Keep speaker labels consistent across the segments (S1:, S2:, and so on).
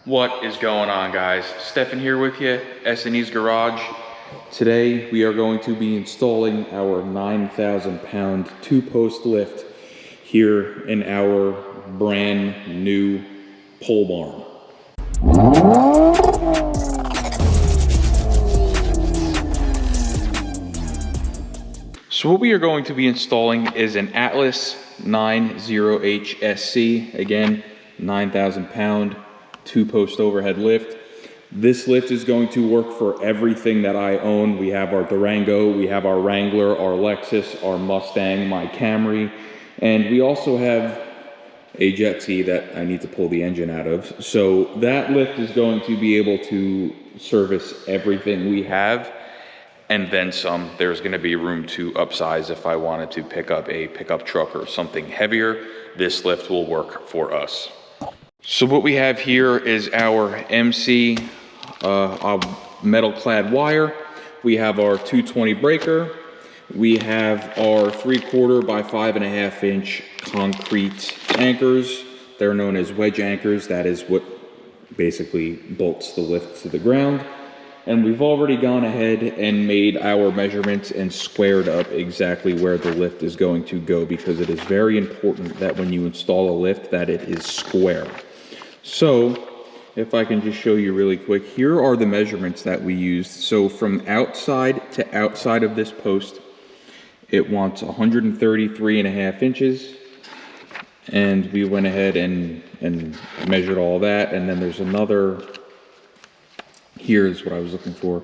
S1: What is going on, guys? Stefan here with you, S&E's Garage. Today we are going to be installing our 9,000 pound 2-post lift here in our brand new pole barn. So what we are going to be installing is an Atlas 90HSC, again 9,000 pound 2-post overhead lift. This lift is going to work for everything that I own. We have our Durango, we have our Wrangler, our Lexus, our Mustang, my Camry, and we also have a jet ski that I need to pull the engine out of. So that lift is going to be able to service everything we have, and then some. There's going to be room to upsize if I wanted to pick up a pickup truck or something heavier. This lift will work for us. So what we have here is our MC metal clad wire. We have our 220 breaker. We have our 3/4 by 5.5 inch concrete anchors. They're known as wedge anchors. That is what basically bolts the lift to the ground. And we've already gone ahead and made our measurements and squared up exactly where the lift is going to go, because it is very important that when you install a lift that it is square. So if I can just show you really quick, here are the measurements that we used. So from outside to outside of this post, it wants 133.5 inches. And we went ahead and measured all that. And then there's another, here's what I was looking for,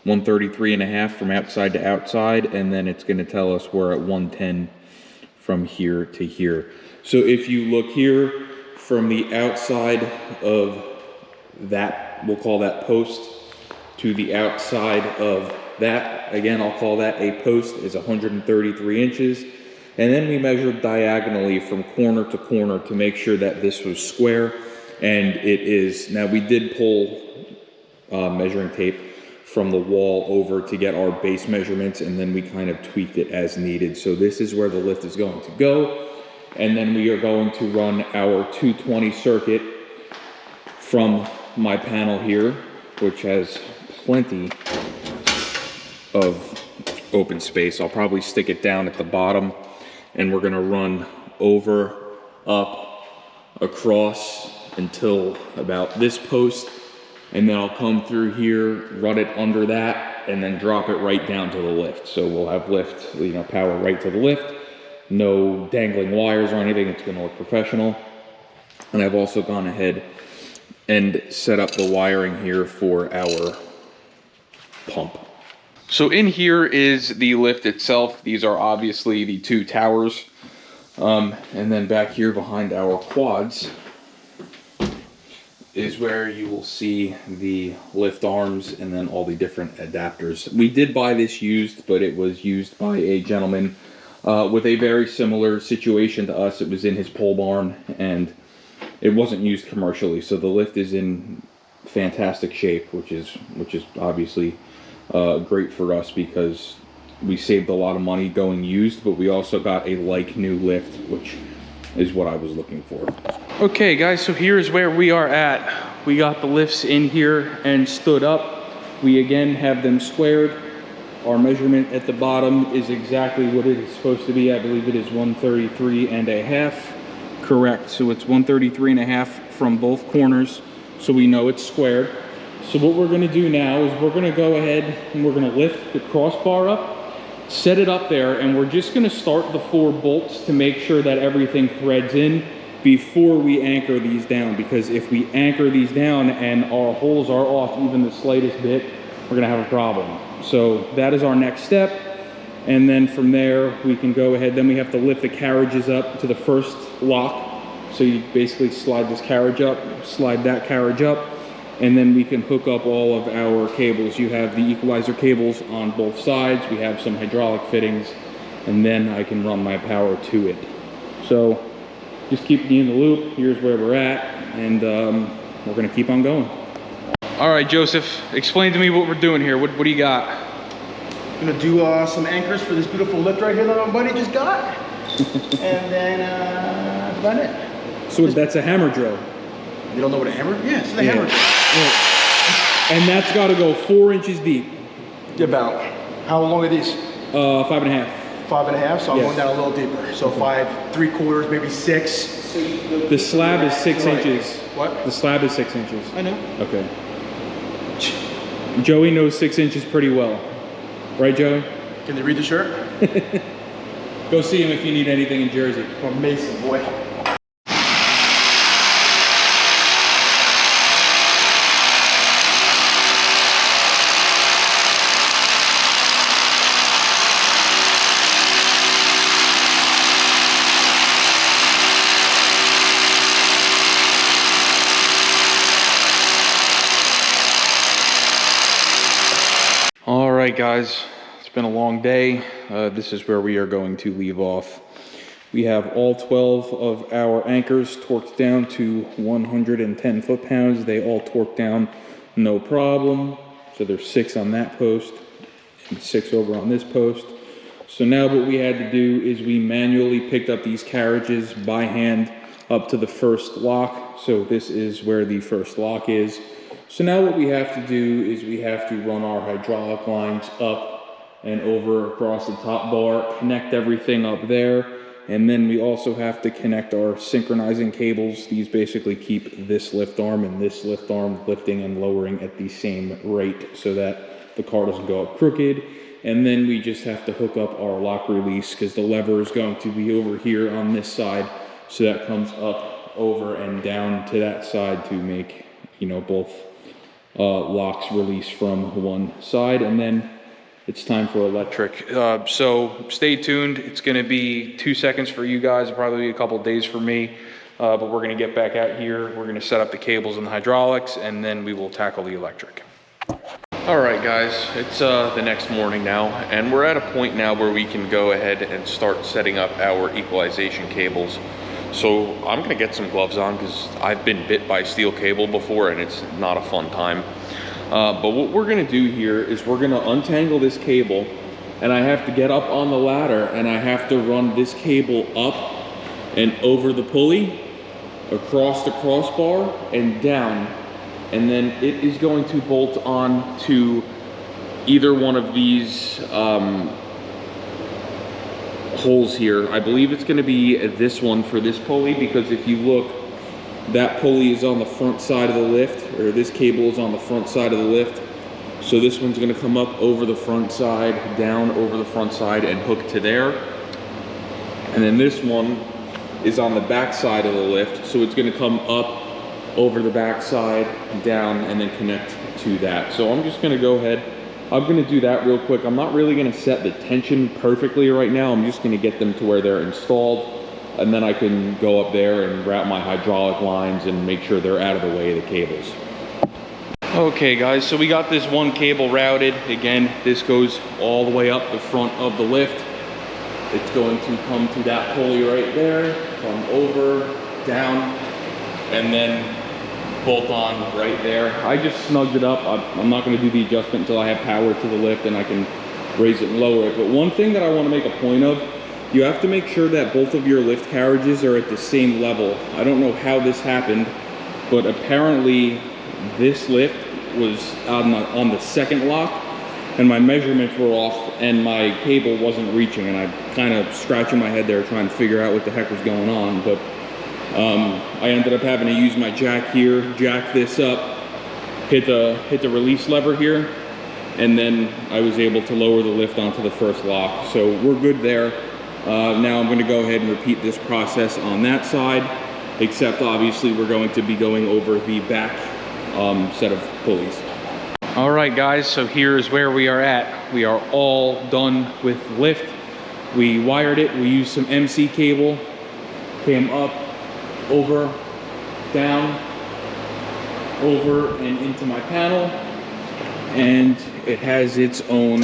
S1: 133.5 from outside to outside. And then it's going to tell us we're at 110 from here to here. So if you look here, from the outside of that, we'll call that post, to the outside of that, again, I'll call that a post, is 133 inches. And then we measured diagonally from corner to corner to make sure that this was square, and it is. Now, we did pull measuring tape from the wall over to get our base measurements, and then we kind of tweaked it as needed. So this is where the lift is going to go. And then we are going to run our 220 circuit from my panel here, which has plenty of open space. I'll probably stick it down at the bottom, and we're gonna run over, up, across until about this post. And then I'll come through here, run it under that, and then drop it right down to the lift. So we'll have lift, power right to the lift. No dangling wires or anything. It's going to look professional. And I've also gone ahead and set up the wiring here for our pump. So in here is the lift itself. These are obviously the 2 towers. And then back here behind our quads is where you will see the lift arms and then all the different adapters. We did buy this used, but it was used by a gentleman with a very similar situation to us. It was in his pole barn, and it wasn't used commercially. So the lift is in fantastic shape, which is obviously great for us, because we saved a lot of money going used, but we also got a like new lift, which is what I was looking for. Okay, guys, so here's where we are at. We got the lifts in here and stood up. We again have them squared. Our measurement at the bottom is exactly what it is supposed to be. I believe it is 133.5. Correct. So it's 133.5 from both corners, so we know it's squared. So what we're going to do now is we're going to go ahead and we're going to lift the crossbar up, set it up there, and we're just going to start the 4 bolts to make sure that everything threads in before we anchor these down. Because if we anchor these down and our holes are off even the slightest bit, we're going to have a problem. So that is our next step, and then from there we can go ahead. Then we have to lift the carriages up to the first lock. So you basically slide this carriage up, slide that carriage up, and then we can hook up all of our cables. You have the equalizer cables on both sides. We have some hydraulic fittings, and then I can run my power to it. So just keeping you in the loop. Here's where we're at, and we're gonna keep on going. All right, Joseph, explain to me what we're doing here. What do you got?
S2: I'm gonna do some anchors for this beautiful lift right here that my buddy just got. And then that's about it.
S1: So that's a hammer drill?
S2: You don't know what a hammer? Yeah, it's the hammer.
S1: Yeah. And that's got to go 4 inches deep.
S2: About how long are these?
S1: 5.5.
S2: 5.5. So I'm
S1: Yes.
S2: going down a little deeper. So 5.75, maybe 6.
S1: The slab is 6 inches.
S2: What?
S1: The slab is 6 inches.
S2: I know.
S1: Okay. Joey knows 6 inches pretty well. Right, Joey?
S2: Can they read the shirt?
S1: Go see him if you need anything in Jersey.
S2: From Mason, boy.
S1: All right, guys, it's been a long day. This is where we are going to leave off. We have all 12 of our anchors torqued down to 110 foot-pounds. They all torqued down no problem. So there's 6 on that post and 6 over on this post. So now what we had to do is we manually picked up these carriages by hand up to the first lock. So this is where the first lock is. So now what we have to do is we have to run our hydraulic lines up and over across the top bar, connect everything up there, and then we also have to connect our synchronizing cables. These basically keep this lift arm and this lift arm lifting and lowering at the same rate so that the car doesn't go up crooked. And then we just have to hook up our lock release because the lever is going to be over here on this side. So that comes up, over, and down to that side to make, you know, both locks release from one side. And then it's time for electric. So stay tuned. It's going to be 2 seconds for you guys, probably a couple of days for me. But we're going to get back out here. We're going to set up the cables and the hydraulics, and then we will tackle the electric. All right, guys, it's the next morning now, and we're at a point now where we can go ahead and start setting up our equalization cables. So I'm gonna get some gloves on because I've been bit by steel cable before and it's not a fun time. But what we're gonna do here is we're gonna untangle this cable, and I have to get up on the ladder and I have to run this cable up and over the pulley, across the crossbar and down. And then it is going to bolt on to either one of these holes here. I believe it's going to be this one for this pulley, because if you look, that pulley is on the front side of the lift, or this cable is on the front side of the lift. So this one's going to come up over the front side, down over the front side, and hook to there. And then this one is on the back side of the lift, so it's going to come up over the back side, down, and then connect to that. So I'm just going to go ahead. I'm going to do that real quick. I'm not really going to set the tension perfectly right now. I'm just going to get them to where they're installed, and then I can go up there and route my hydraulic lines and make sure they're out of the way of the cables. Okay, guys, so we got this one cable routed. Again, this goes all the way up the front of the lift. It's going to come to that pulley right there, come over, down, and then bolt on right there. I just snugged it up. I'm not going to do the adjustment until I have power to the lift and I can raise it and lower it. But one thing that I want to make a point of, you have to make sure that both of your lift carriages are at the same level. I don't know how this happened, but apparently this lift was on the second lock and my measurements were off and my cable wasn't reaching, and I'm kind of scratching my head there trying to figure out what the heck was going on. But I ended up having to use my jack here, jack this up, hit the release lever here, and then I was able to lower the lift onto the first lock. So we're good there. Now I'm going to go ahead and repeat this process on that side, except obviously we're going to be going over the back set of pulleys. All right, guys, so here is where we are at. We are all done with lift. We wired it. We used some MC cable, came up, over, down, over, and into my panel, and it has its own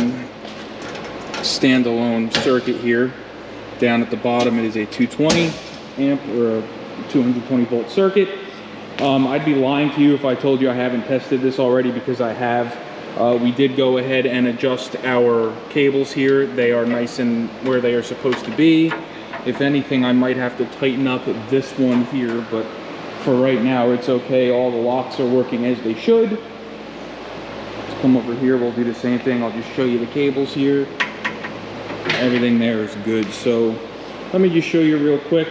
S1: standalone circuit here. Down at the bottom it is a 220 amp or a 220 volt circuit. I'd be lying to you if I told you I haven't tested this already, because I have. We did go ahead and adjust our cables here. They are nice and where they are supposed to be. If anything, I might have to tighten up this one here, but for right now, it's okay. All the locks are working as they should. Let's come over here. We'll do the same thing. I'll just show you the cables here. Everything there is good. So let me just show you real quick.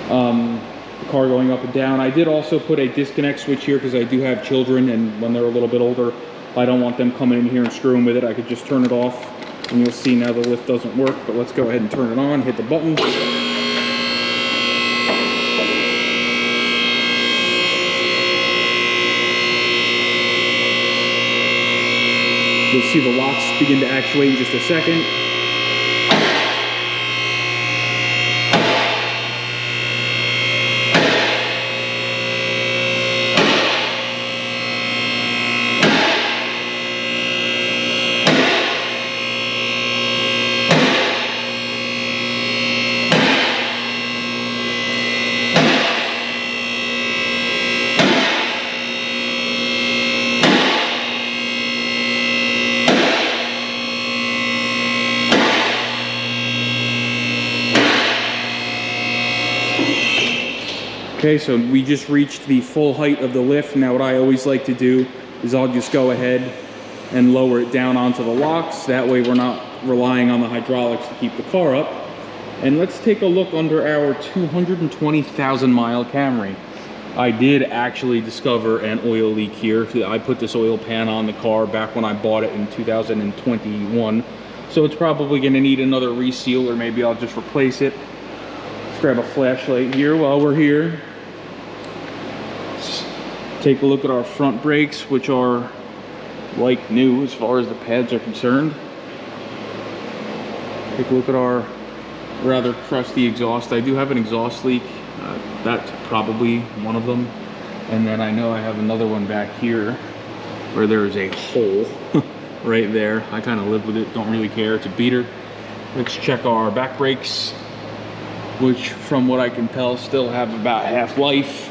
S1: The car going up and down. I did also put a disconnect switch here because I do have children, and when they're a little bit older, I don't want them coming in here and screwing with it. I could just turn it off, and you'll see now the lift doesn't work. But let's go ahead and turn it on, hit the button. You'll see the locks begin to actuate in just a second. Okay, so we just reached the full height of the lift. Now what I always like to do is I'll just go ahead and lower it down onto the locks. That way we're not relying on the hydraulics to keep the car up. And let's take a look under our 220,000 mile Camry. I did actually discover an oil leak here. I put this oil pan on the car back when I bought it in 2021. So it's probably gonna need another reseal, or maybe I'll just replace it. Let's grab a flashlight here while we're here. Take a look at our front brakes, which are like new as far as the pads are concerned. Take a look at our rather crusty exhaust. I do have an exhaust leak. That's probably one of them. And then I know I have another one back here where there is a hole right there. I kind of live with it, don't really care. It's a beater. Let's check our back brakes, which from what I can tell still have about half life.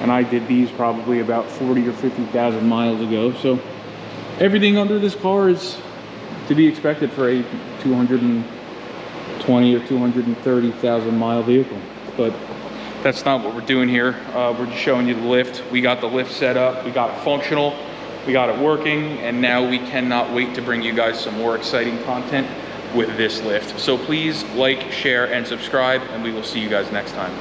S1: And I did these probably about 40 or 50,000 miles ago. So everything under this car is to be expected for a 220 or 230,000 mile vehicle. But that's not what we're doing here. We're just showing you the lift. We got the lift set up, we got it functional, we got it working, and now we cannot wait to bring you guys some more exciting content with this lift. So please like, share, and subscribe, and we will see you guys next time.